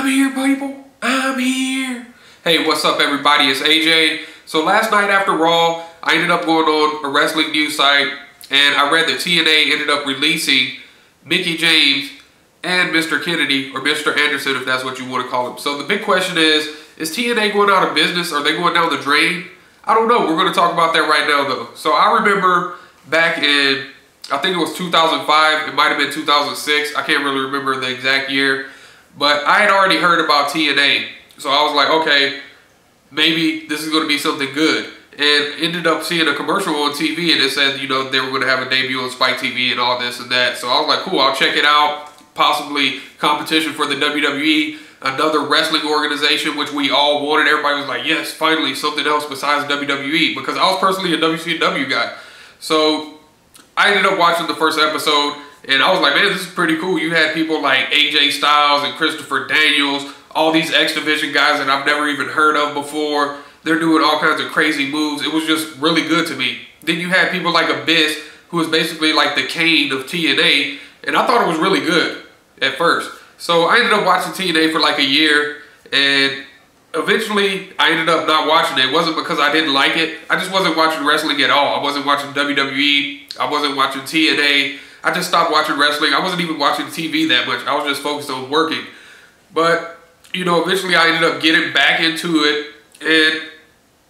I'm here, people. I'm here. Hey, what's up, everybody? It's AJ. So last night after Raw, I ended up going on a wrestling news site, and I read that TNA ended up releasing Mickie James and Mr. Kennedy, or Mr. Anderson, if that's what you want to call him. So the big question is TNA going out of business? Are they going down the drain? I don't know. We're going to talk about that right now, though. So I remember back in, I think it was 2005. It might have been 2006. I can't really remember the exact year. But I had already heard about TNA. So I was like, okay, maybe this is going to be something good. And ended up seeing a commercial on TV, and it said, you know, they were going to have a debut on Spike TV and all this and that. So I was like, cool, I'll check it out. Possibly competition for the WWE, another wrestling organization, which we all wanted. Everybody was like, yes, finally something else besides WWE, because I was personally a WCW guy. So I ended up watching the first episode, and I was like, man, this is pretty cool. You had people like AJ Styles and Christopher Daniels, all these X Division guys that I've never even heard of before. They're doing all kinds of crazy moves. It was just really good to me. Then you had people like Abyss, who was basically like the Kane of TNA, and I thought it was really good at first. So I ended up watching TNA for like a year, and eventually I ended up not watching it. It wasn't because I didn't like it. I just wasn't watching wrestling at all. I wasn't watching WWE. I wasn't watching TNA. I just stopped watching wrestling. I wasn't even watching TV that much. I was just focused on working. But, you know, eventually I ended up getting back into it, and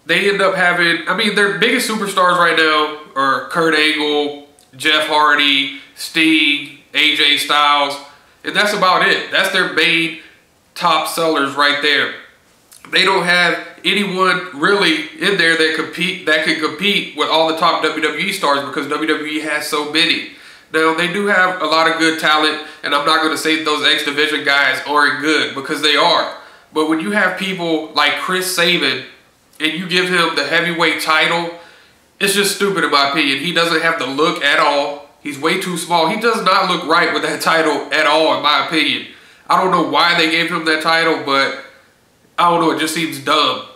they end up having, I mean, their biggest superstars right now are Kurt Angle, Jeff Hardy, Sting, AJ Styles, and that's about it. That's their main top sellers right there. They don't have anyone really in there that can compete with all the top WWE stars, because WWE has so many. Now, they do have a lot of good talent, and I'm not going to say those X Division guys aren't good, because they are. But when you have people like Chris Sabin, and you give him the heavyweight title, it's just stupid in my opinion. He doesn't have the look at all. He's way too small. He does not look right with that title at all, in my opinion. I don't know why they gave him that title, but I don't know, it just seems dumb.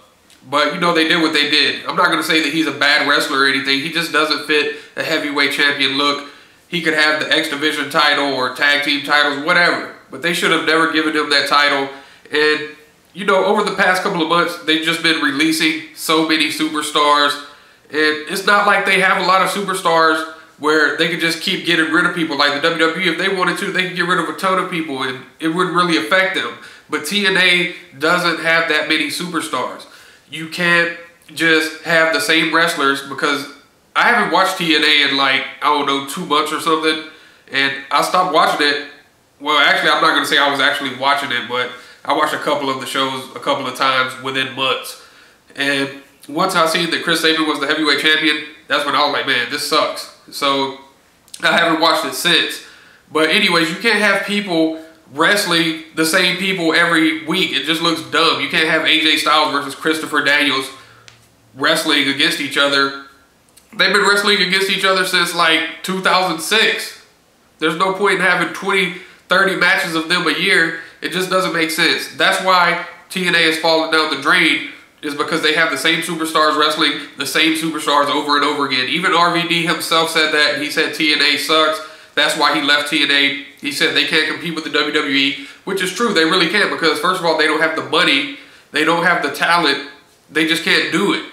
But, you know, they did what they did. I'm not going to say that he's a bad wrestler or anything. He just doesn't fit a heavyweight champion look. He could have the X Division title or tag team titles, whatever. But they should have never given him that title. And, you know, over the past couple of months, they've just been releasing so many superstars. And it's not like they have a lot of superstars where they could just keep getting rid of people. Like the WWE, if they wanted to, they could get rid of a ton of people and it wouldn't really affect them. But TNA doesn't have that many superstars. You can't just have the same wrestlers, because I haven't watched TNA in like, I don't know, 2 months or something. And I stopped watching it. Well, actually, I'm not going to say I was actually watching it, but I watched a couple of the shows a couple of times within months. And once I seen that Chris Sabin was the heavyweight champion, that's when I was like, man, this sucks. So I haven't watched it since. But anyways, you can't have people wrestling the same people every week. It just looks dumb. You can't have AJ Styles versus Christopher Daniels wrestling against each other. They've been wrestling against each other since like 2006. There's no point in having 20, 30 matches of them a year. It just doesn't make sense. That's why TNA has fallen down the drain, is because they have the same superstars wrestling the same superstars over and over again. Even RVD himself said that, and he said TNA sucks. That's why he left TNA. He said they can't compete with the WWE, which is true. They really can't, because first of all, they don't have the money. They don't have the talent. They just can't do it.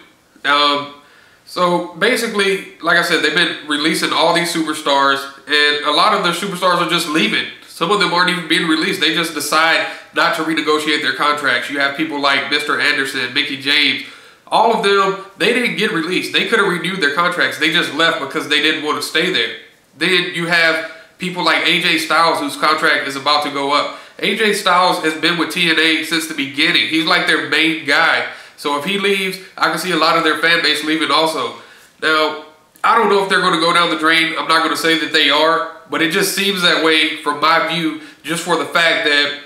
So basically, like I said, they've been releasing all these superstars, and a lot of their superstars are just leaving. Some of them aren't even being released. They just decide not to renegotiate their contracts. You have people like Mr. Anderson, Mickie James. All of them, they didn't get released. They could have renewed their contracts. They just left because they didn't want to stay there. Then you have people like AJ Styles, whose contract is about to go up. AJ Styles has been with TNA since the beginning. He's like their main guy. So if he leaves, I can see a lot of their fan base leaving also. Now, I don't know if they're going to go down the drain. I'm not going to say that they are, but it just seems that way from my view, just for the fact that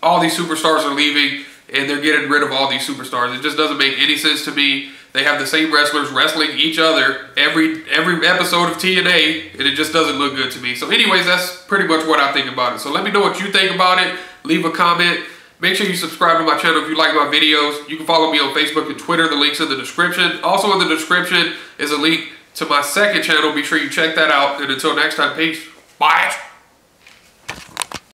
all these superstars are leaving and they're getting rid of all these superstars. It just doesn't make any sense to me. They have the same wrestlers wrestling each other every episode of TNA, and it just doesn't look good to me. So anyways, that's pretty much what I think about it. So let me know what you think about it. Leave a comment. Make sure you subscribe to my channel if you like my videos. You can follow me on Facebook and Twitter. The link's in the description. Also in the description is a link to my second channel. Be sure you check that out. And until next time, peace. Bye.